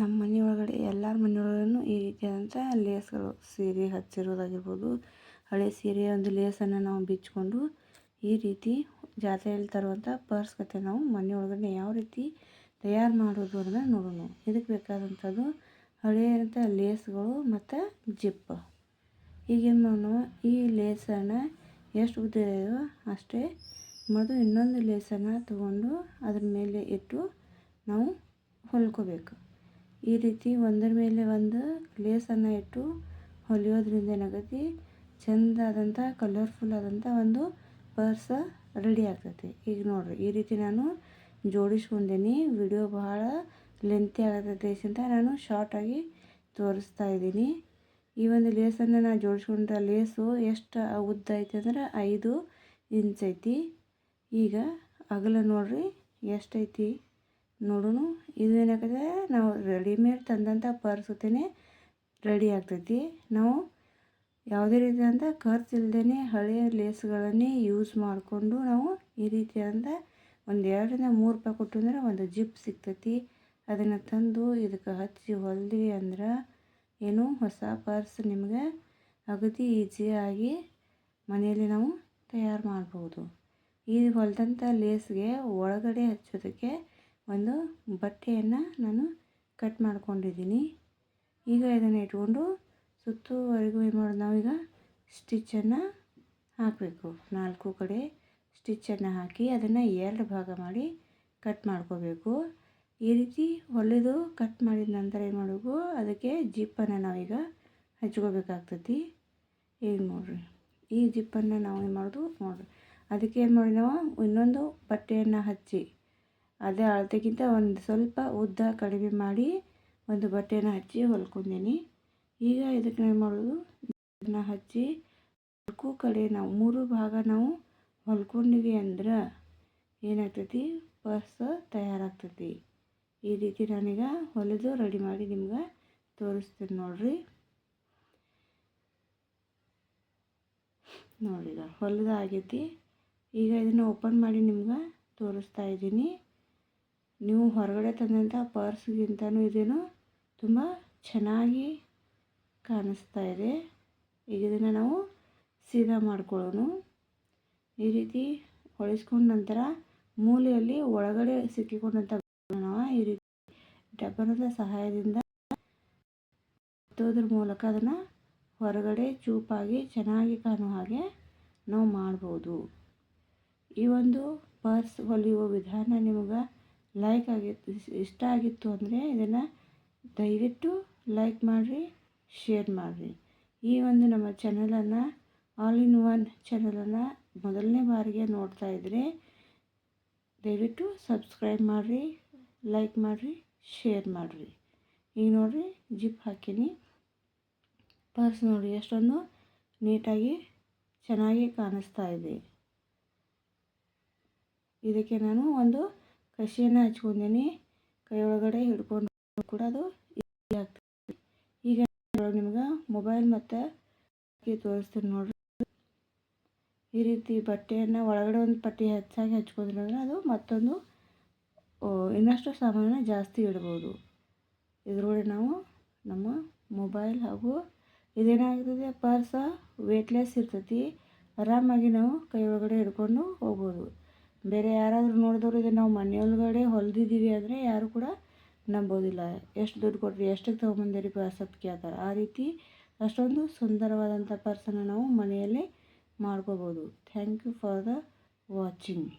ನಮ್ಮ ಮನೆಯೊಳಗಡೆ ಎಲ್ಲರ ಮನೆಯೊಳಗೂ ಈ ರೀತಿಯಾದಂಥ ಲೇಸ್ಗಳು ಸೀರೆ ಹಚ್ಚಿರೋದಾಗಿರ್ಬೋದು, ಹಳೆ ಸೀರೆಯ ಒಂದು ಲೇಸನ್ನು ನಾವು ಬಿಚ್ಚಿಕೊಂಡು ಈ ರೀತಿ ಜಾತ್ರೆಯಲ್ಲಿ ತರುವಂಥ ಪರ್ಸ್ ಕತೆ ನಾವು ಮನೆಯೊಳಗಡೆ ಯಾವ ರೀತಿ ತಯಾರು ಮಾಡೋದು ಅನ್ನೋದನ್ನ ನೋಡೋಣ. ಇದಕ್ಕೆ ಬೇಕಾದಂಥದ್ದು ಹಳೆಯಂಥ ಲೇಸ್ಗಳು ಮತ್ತು ಜಿಪ್. ಈಗೇನು ಮಾಡೋಣ, ಈ ಲೇಸನ್ನು ಎಷ್ಟು ಉದ್ದ ಇದೆಯೋ ಅಷ್ಟೇ ಮೊದಲು ಇನ್ನೊಂದು ಲೇಸನ್ನು ತಗೊಂಡು ಅದ್ರ ಮೇಲೆ ಇಟ್ಟು ನಾವು ಹೊಲ್ಕೋಬೇಕು. ಈ ರೀತಿ ಒಂದರ ಮೇಲೆ ಒಂದು ಲೇಸನ್ನು ಇಟ್ಟು ಹೊಲಿಯೋದ್ರಿಂದ ಏನಾಗೈತಿ, ಚೆಂದಾದಂಥ ಕಲರ್ಫುಲ್ ಆದಂಥ ಒಂದು ಪರ್ಸ ರೆಡಿ ಆಗ್ತೈತಿ. ಈಗ ನೋಡಿರಿ, ಈ ರೀತಿ ನಾನು ಜೋಡಿಸ್ಕೊಂಡೀನಿ. ವಿಡಿಯೋ ಬಹಳ ಲೆಂತಿ ಆಗತೈತಿ ಅಂತ ನಾನು ಶಾರ್ಟಾಗಿ ತೋರಿಸ್ತಾ ಇದ್ದೀನಿ. ಈ ಒಂದು ಲೇಸನ್ನು ನಾನು ಜೋಡಿಸ್ಕೊಂಡ್ರೆ ಲೇಸು ಎಷ್ಟು ಉದ್ದ ಐತಿ ಅಂದ್ರೆ 5 ಇಂಚ್ ಐತಿ. ಈಗ ಅಗಲ ನೋಡಿರಿ ಎಷ್ಟೈತಿ ನೋಡೋಣ. ಇದು ಏನಾಗ್ತದೆ, ನಾವು ರೆಡಿಮೇಡ್ ತಂದಂಥ ಪರ್ಸ್ ಜೊತೆನೇ ರೆಡಿ ಆಗ್ತೈತಿ. ನಾವು ಯಾವುದೇ ರೀತಿಯಾದಂಥ ಖರ್ಚು ಇಲ್ಲದೇ ಹಳೆಯ ಲೇಸ್ಗಳನ್ನೇ ಯೂಸ್ ಮಾಡಿಕೊಂಡು ನಾವು ಈ ರೀತಿಯಾದಂಥ ಒಂದು 2ರಿಂದ 3 ರೂಪಾಯಿ ಕೊಟ್ಟು ಅಂದ್ರೆ ಒಂದು ಜಿಪ್ ಸಿಗ್ತೈತಿ. ಅದನ್ನು ತಂದು ಇದಕ್ಕೆ ಹಚ್ಚಿ ಹೊಲಿದ್ವಿ ಅಂದ್ರೆ ಏನು ಹೊಸ ಪರ್ಸ್ ನಿಮಗೆ ಅಗದಿ ಈಸಿಯಾಗಿ ಮನೆಯಲ್ಲಿ ನಾವು ತಯಾರು ಮಾಡ್ಬೋದು. ಈ ಹೊಲಿದಂಥ ಲೇಸ್ಗೆ ಒಳಗಡೆ ಹಚ್ಚೋದಕ್ಕೆ ಒಂದು ಬಟ್ಟೆಯನ್ನು ನಾನು ಕಟ್ ಮಾಡ್ಕೊಂಡಿದ್ದೀನಿ. ಈಗ ಇದನ್ನು ಇಟ್ಕೊಂಡು ಸುತ್ತುವರೆಗೂ ಏನು ಮಾಡೋದು, ನಾವೀಗ ಸ್ಟಿಚ್ಚನ್ನು ಹಾಕಬೇಕು. 4 ಕಡೆ ಸ್ಟಿಚ್ಚನ್ನು ಹಾಕಿ ಅದನ್ನು 2 ಭಾಗ ಮಾಡಿ ಕಟ್ ಮಾಡ್ಕೋಬೇಕು. ಈ ರೀತಿ ಹೊಲಿದು ಕಟ್ ಮಾಡಿದ ನಂತರ ಏನು ಮಾಡಬೇಕು, ಅದಕ್ಕೆ ಜಿಪ್ಪನ್ನು ನಾವೀಗ ಹಚ್ಕೋಬೇಕಾಗ್ತೈತಿ. ಈಗ ನೋಡಿರಿ, ಈ ಜಿಪ್ಪನ್ನು ನಾವು ಏನು ಮಾಡೋದು ನೋಡಿರಿ, ಅದಕ್ಕೆ ಏನು ಮಾಡಿ ನಾವು ಇನ್ನೊಂದು ಬಟ್ಟೆಯನ್ನು ಹಚ್ಚಿ ಅದೇ ಅಳತೆಗಿಂತ ಒಂದು ಸ್ವಲ್ಪ ಉದ್ದ ಕಡಿಮೆ ಮಾಡಿ ಒಂದು ಬಟ್ಟೆಯನ್ನು ಹಚ್ಚಿ ಹೊಲ್ಕೊಂಡೀನಿ. ಈಗ ಇದಕ್ಕೆ ಏನು ಮಾಡೋದು, ಇದನ್ನು ಹಚ್ಚಿ 4 ಕಡೆ ನಾವು 3 ಭಾಗ ನಾವು ಹೊಲ್ಕೊಂಡಿವಿ ಅಂದ್ರೆ ಏನಾಗ್ತೈತಿ, ಪರ್ಸ್ ತಯಾರಾಗ್ತೈತಿ. ಈ ರೀತಿ ನಾನೀಗ ಹೊಲಿದು ರೆಡಿ ಮಾಡಿ ನಿಮ್ಗೆ ತೋರಿಸ್ತೀನಿ ನೋಡಿರಿ. ನೋಡಿ, ಈಗ ಹೊಲಿದು ಆಗೈತಿ. ಈಗ ಇದನ್ನು ಓಪನ್ ಮಾಡಿ ನಿಮ್ಗೆ ತೋರಿಸ್ತಾ ಇದ್ದೀನಿ. ನೀವು ಹೊರಗಡೆ ತಂದಂಥ ಪರ್ಸ್ಗಿಂತನೂ ಇದೇನು ತುಂಬ ಚೆನ್ನಾಗಿ ಕಾಣಿಸ್ತಾ ಇದೆ. ಈಗ ಇದನ್ನು ನಾವು ಸೀದಾ ಮಾಡ್ಕೊಳ್ಳೋಣ. ಈ ರೀತಿ ಹೊಲಿಸ್ಕೊಂಡ ನಂತರ ಮೂಲೆಯಲ್ಲಿ ಒಳಗಡೆ ಸಿಕ್ಕಿಕೊಂಡಂಥ ನಾವು ಈ ರೀತಿ ಡಬ್ಬನದ ಸಹಾಯದಿಂದ ಹತ್ತೋದ್ರ ಮೂಲಕ ಅದನ್ನು ಹೊರಗಡೆ ಚೂಪಾಗಿ ಚೆನ್ನಾಗಿ ಕಾಣುವ ಹಾಗೆ ನಾವು ಮಾಡ್ಬೋದು. ಈ ಒಂದು ಪರ್ಸ್ ಹೊಲಿಯುವ ವಿಧಾನ ನಿಮಗೆ ಇಷ್ಟ ಆಗಿತ್ತು ಅಂದರೆ ಇದನ್ನು ದಯವಿಟ್ಟು ಲೈಕ್ ಮಾಡಿರಿ, ಶೇರ್ ಮಾಡಿರಿ. ಈ ಒಂದು ನಮ್ಮ ಚಾನಲನ್ನು ಆಲ್ ಇನ್ ಒನ್ ಚಾನಲನ್ನು ಮೊದಲನೇ ಬಾರಿಗೆ ನೋಡ್ತಾ ಇದ್ದರೆ ದಯವಿಟ್ಟು ಸಬ್ಸ್ಕ್ರೈಬ್ ಮಾಡಿರಿ, ಲೈಕ್ ಮಾಡಿರಿ, ಶೇರ್ ಮಾಡಿರಿ. ಈಗ ನೋಡಿರಿ, ಜಿಪ್ ಹಾಕೀನಿ. ಪರ್ಸ್ ನೋಡಿ ಎಷ್ಟೊಂದು ನೀಟಾಗಿ ಚೆನ್ನಾಗಿ ಕಾಣಿಸ್ತಾ ಇದೆ. ಇದಕ್ಕೆ ನಾನು ಒಂದು ಕಸಿಯನ್ನು ಹಚ್ಕೊಂಡೀನಿ. ಕೈ ಒಳಗಡೆ ಹಿಡ್ಕೊಂಡು ಕೂಡ ಅದು ಈಸಿ ಆಗ್ತದೆ. ಈಗ ನಿಮ್ಗೆ ಮೊಬೈಲ್ ಮತ್ತು ತೋರಿಸ್ತೀನಿ ನೋಡಿರಿ. ಈ ರೀತಿ ಬಟ್ಟೆಯನ್ನು ಒಳಗಡೆ ಒಂದು ಪಟ್ಟಿ ಹೆಚ್ಚಾಗಿ ಹಚ್ಕೊಂಡ್ರೆ ಅದು ಮತ್ತೊಂದು ಇನ್ನಷ್ಟು ಸಾಮಾನನ್ನು ಜಾಸ್ತಿ ಇಡ್ಬೋದು. ಇದರೊಳಗೆ ನಾವು ನಮ್ಮ ಮೊಬೈಲ್ ಹಾಗೂ ಇದೇನಾಗ್ತದೆ, ಪರ್ಸ ವೇಟ್ಲೆಸ್ ಇರ್ತೈತಿ. ಆರಾಮಾಗಿ ನಾವು ಕೈ ಒಳಗಡೆ ಹಿಡ್ಕೊಂಡು ಹೋಗ್ಬೋದು. ಬೇರೆ ಯಾರಾದರೂ ನೋಡಿದವರು ಇದನ್ನು ನಾವು ಮನೆಯೊಳಗಡೆ ಹೊಲಿದಿದ್ದೀವಿ ಅಂದರೆ ಯಾರು ಕೂಡ ನಂಬೋದಿಲ್ಲ. ಎಷ್ಟು ದುಡ್ಡು ಕೊಟ್ಟರೆ ಎಷ್ಟಕ್ಕೆ ತೊಗೊಂಬಂದಿರಿ ಪರ್ಸ್ ಅಂತ ಕೇಳ್ತಾರೆ. ಆ ರೀತಿ ಅಷ್ಟೊಂದು ಸುಂದರವಾದಂಥ ಪರ್ಸನ್ನು ನಾವು ಮನೆಯಲ್ಲೇ ಮಾಡ್ಕೋಬೋದು. Thank you for the watching.